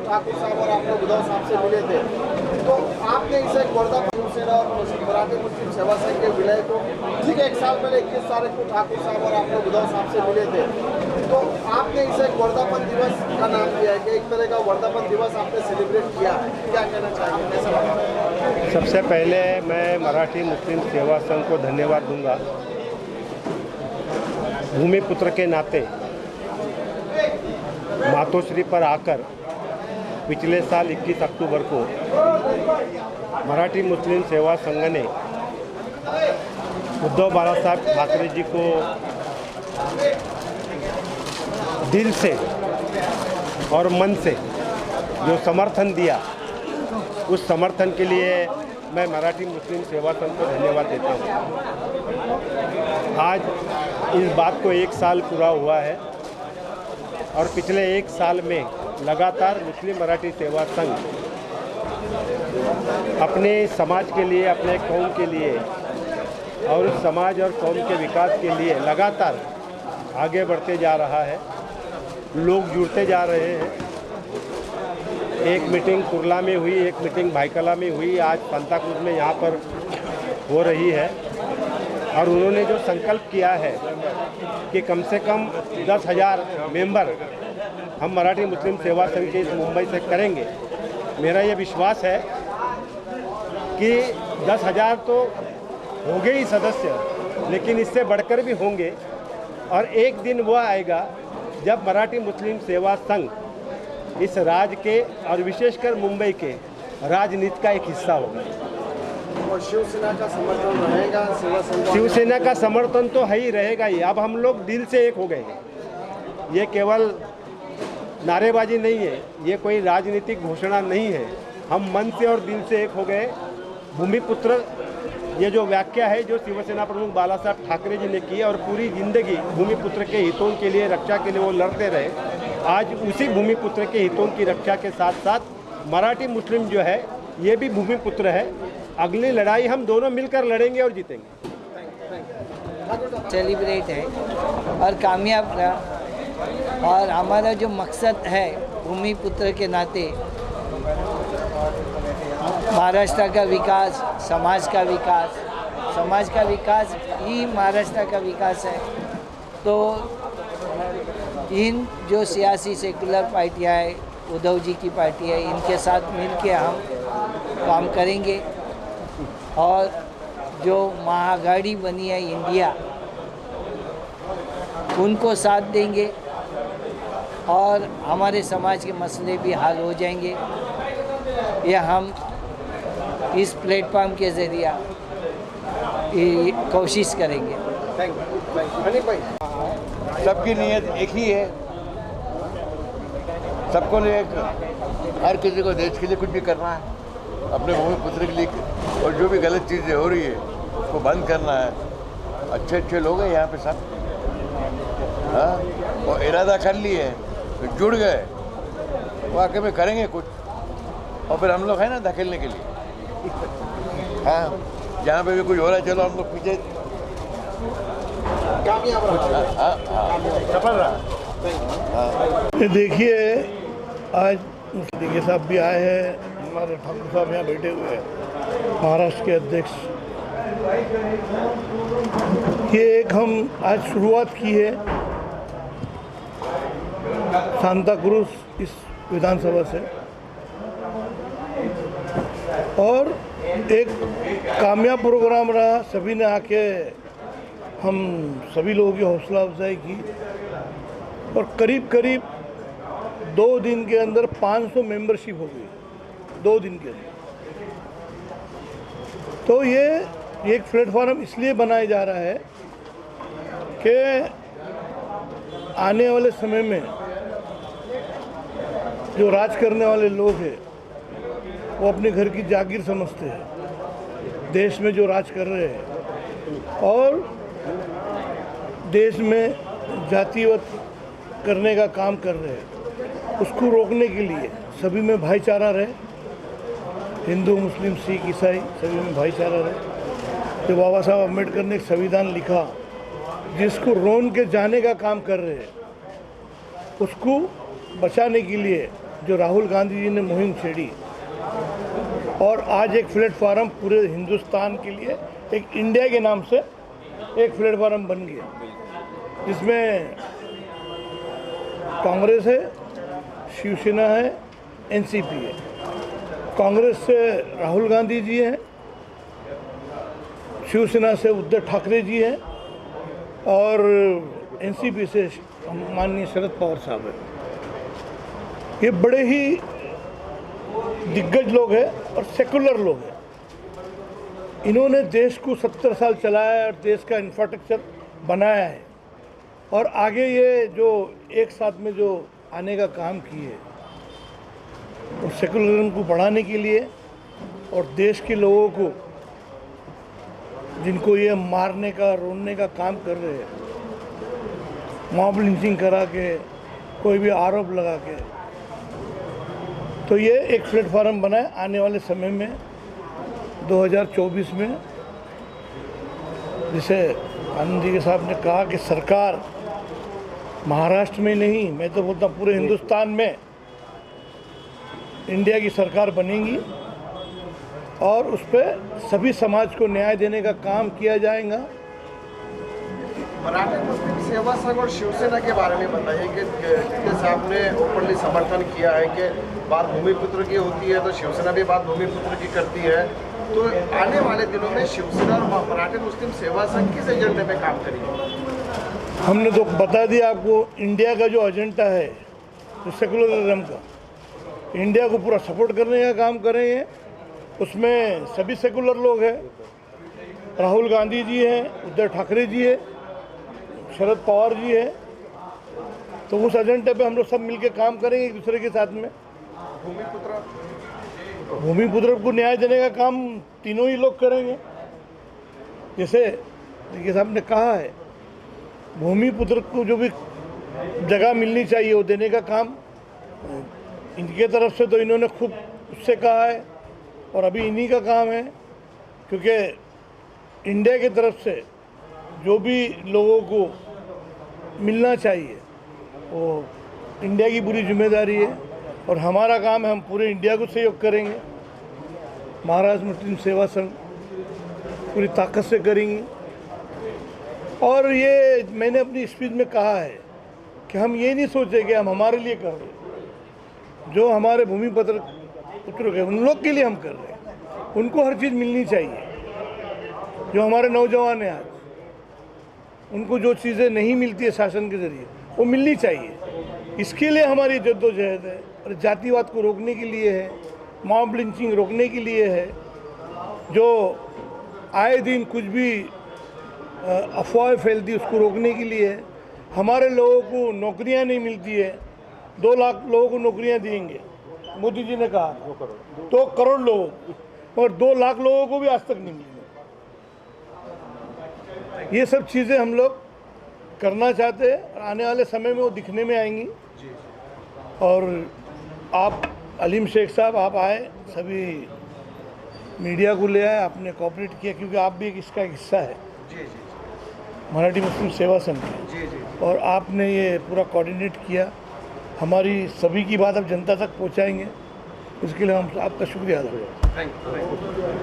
ठाकुर साहब और आप लोग उद्धव साहब से मिले थे, तो आपने इसे वर्धापन सेना और मराठी मुस्लिम सेवा संघ के विलय को ठीक 1 साल पहले 21 तारीख को ठाकुर साहब और आप लोग उद्धव साहब से मिले थे, तो आपने इसे वर्धापन दिवस का नाम दिया है कि एक तरह का वर्धापन दिवस आपने सेलिब्रेट किया है, क्या कहना चाहिए, कैसा लगा? सबसे पहले मैं मराठी मुस्लिम सेवा संघ को धन्यवाद दूंगा। भूमिपुत्र के नाते मातोश्री पर आकर पिछले साल 21 अक्टूबर को मराठी मुस्लिम सेवा संघ ने उद्धव बाला साहब ठाकरे जी को दिल से और मन से जो समर्थन दिया, उस समर्थन के लिए मैं मराठी मुस्लिम सेवा संघ को धन्यवाद देता हूँ। आज इस बात को 1 साल पूरा हुआ है और पिछले 1 साल में लगातार मुस्लिम मराठी सेवा संघ अपने समाज के लिए, अपने कौम के लिए और उस समाज और कौम के विकास के लिए लगातार आगे बढ़ते जा रहा है। लोग जुड़ते जा रहे हैं। एक मीटिंग कुरला में हुई, एक मीटिंग भाईकला में हुई, आज सांताक्रूज में यहाँ पर हो रही है और उन्होंने जो संकल्प किया है कि कम से कम 10,000 मेंबर हम मराठी मुस्लिम सेवा संघ के इस मुंबई से करेंगे। मेरा ये विश्वास है कि 10,000 तो होंगे ही सदस्य, लेकिन इससे बढ़कर भी होंगे और एक दिन वो आएगा जब मराठी मुस्लिम सेवा संघ इस राज्य के और विशेषकर मुंबई के राजनीति का एक हिस्सा होगा। और शिवसेना का समर्थन रहेगा, शिवसेना का समर्थन तो है ही रहेगा ही। अब हम लोग दिल से एक हो गए हैं। ये केवल नारेबाजी नहीं है, ये कोई राजनीतिक घोषणा नहीं है। हम मन से और दिल से एक हो गए। भूमिपुत्र ये जो व्याख्या है जो शिवसेना प्रमुख बाला साहब ठाकरे जी ने की और पूरी जिंदगी भूमिपुत्र के हितों के लिए, रक्षा के लिए वो लड़ते रहे, आज उसी भूमिपुत्र के हितों की रक्षा के साथ साथ मराठी मुस्लिम जो है ये भी भूमिपुत्र है। अगली लड़ाई हम दोनों मिलकर लड़ेंगे और जीतेंगे। सेलिब्रेट है और कामयाब रहा और हमारा जो मकसद है भूमिपुत्र के नाते महाराष्ट्र का विकास, समाज का विकास ही महाराष्ट्र का विकास है। तो इन जो सियासी सेकुलर पार्टियाँ हैं, उद्धव जी की पार्टी है, इनके साथ मिलके हम काम करेंगे और जो महाआघाड़ी बनी है इंडिया, उनको साथ देंगे और हमारे समाज के मसले भी हल हो जाएंगे। यह हम इस प्लेटफॉर्म के ज़रिए कोशिश करेंगे। सबकी नीयत एक ही है, सबको हर किसी को देश के लिए कुछ भी करना है, अपने भूमिपुत्र के लिए, और जो भी गलत चीज़ें हो रही है उसको बंद करना है। अच्छे अच्छे लोग हैं यहाँ पे सब, हाँ, वो इरादा कर लिए, फिर जुड़ गए, वाकई में करेंगे कुछ, और फिर हम लोग हैं ना धकेलने के लिए। हाँ, जहाँ पे भी कुछ हो रहा है चलो हम लोग पीछे सफल रहा। देखिए, आज मुफ्ती साहब भी आए हैं, हमारे ठाकुर साहब यहाँ बैठे हुए हैं, महाराष्ट्र के अध्यक्ष। ये एक हम आज शुरुआत की है सांताक्रूज इस विधानसभा से, और एक कामयाब प्रोग्राम रहा। सभी ने आके हम सभी लोगों की हौसला अफजाई की और करीब करीब 2 दिन के अंदर 500 मेंबरशिप हो गई, 2 दिन के अंदर। तो ये एक प्लेटफॉर्म इसलिए बनाया जा रहा है कि आने वाले समय में जो राज करने वाले लोग हैं वो अपने घर की जागीर समझते हैं, देश में जो राज कर रहे हैं और देश में जातिवाद करने का काम कर रहे हैं, उसको रोकने के लिए सभी में भाईचारा रहे, हिंदू मुस्लिम सिख ईसाई सभी में भाईचारा रहे। तो बाबा साहब अम्बेडकर ने एक संविधान लिखा जिसको रोन के जाने का काम कर रहे हैं, उसको बचाने के लिए जो राहुल गांधी जी ने मुहिम छेड़ी और आज एक प्लेटफार्म पूरे हिंदुस्तान के लिए एक इंडिया के नाम से एक प्लेटफार्म बन गया, जिसमें कांग्रेस है, शिवसेना है, एनसीपी है। कांग्रेस से राहुल गांधी जी हैं, शिवसेना से उद्धव ठाकरे जी हैं और एनसीपी से माननीय शरद पवार साहब हैं। ये बड़े ही दिग्गज लोग हैं और सेकुलर लोग हैं। इन्होंने देश को 70 साल चलाया और देश का इंफ्रास्ट्रक्चर बनाया है और आगे ये जो एक साथ में जो आने का काम किए और सेकुलरिज्म को बढ़ाने के लिए और देश के लोगों को जिनको ये मारने का रोने का काम कर रहे हैं, मॉब लिंचिंग करा के, कोई भी आरोप लगा के, तो ये एक प्लेटफार्म बना है। आने वाले समय में 2024 में, जिसे आनंद जी के साहब ने कहा कि सरकार महाराष्ट्र में नहीं, मैं तो बोलता हूँ पूरे हिंदुस्तान में इंडिया की सरकार बनेगी और उस पर सभी समाज को न्याय देने का काम किया जाएगा। मराठा मुस्लिम सेवा संघ और शिवसेना के बारे में बताइए कि जितने साहब ने ओपनली समर्थन किया है कि बात भूमिपुत्र की होती है तो शिवसेना भी बात भूमिपुत्र की करती है, तो आने वाले दिनों में शिवसेना और मराठा मुस्लिम सेवा संघ किस एजेंडे पे काम करेगी? हमने तो बता दिया आपको, इंडिया का जो एजेंडा है तो सेकुलरिज्म का, इंडिया को पूरा सपोर्ट करने का काम करेंगे। उसमें सभी सेकुलर लोग हैं, राहुल गांधी जी हैं, उद्धव ठाकरे जी है, शरद पवार जी है, तो उस एजेंडे पे हम लोग सब मिलके काम करेंगे एक दूसरे के साथ में। भूमिपुत्र को न्याय देने का काम तीनों ही लोग करेंगे। जैसे देखिए साहब ने कहा है, भूमिपुत्र को जो भी जगह मिलनी चाहिए वो देने का काम इनके तरफ से तो इन्होंने खूब उससे कहा है और अभी इन्हीं का काम है, क्योंकि इंडिया की तरफ से जो भी लोगों को मिलना चाहिए वो इंडिया की पूरी जिम्मेदारी है और हमारा काम है, हम पूरे इंडिया को सहयोग करेंगे। महाराष्ट्र मुस्लिम सेवा संघ पूरी ताकत से करेंगे और ये मैंने अपनी स्पीच में कहा है कि हम ये नहीं सोचे कि हम हमारे लिए कर रहे हैं, जो हमारे भूमिपुत्र के उन लोग के लिए हम कर रहे हैं, उनको हर चीज़ मिलनी चाहिए। जो हमारे नौजवान हैं आज, उनको जो चीज़ें नहीं मिलती है शासन के ज़रिए वो मिलनी चाहिए। इसके लिए हमारी जद्दोजहद है और जातिवाद को रोकने के लिए है, मॉब लिंचिंग रोकने के लिए है। जो आए दिन कुछ भी अफवाह फैलती उसको रोकने के लिए है। हमारे लोगों को नौकरियां नहीं मिलती है, 2 लाख लोगों को नौकरियां देंगे मोदी जी ने कहा, 2 करोड़ लोगों को, और 2 लाख लोगों को भी आज तक नहीं मिली। ये सब चीज़ें हम लोग करना चाहते हैं और आने वाले समय में वो दिखने में आएंगी। और आप अलीम शेख साहब, आप आए, सभी मीडिया को ले आए, आपने कोऑपरेट किया क्योंकि आप भी इसका एक हिस्सा है मराठी मुस्लिम सेवा संघ की, और आपने ये पूरा कोऑर्डिनेट किया। हमारी सभी की बात अब जनता तक पहुंचाएंगे, इसके लिए हम आपका शुक्रिया अदा करते हैं।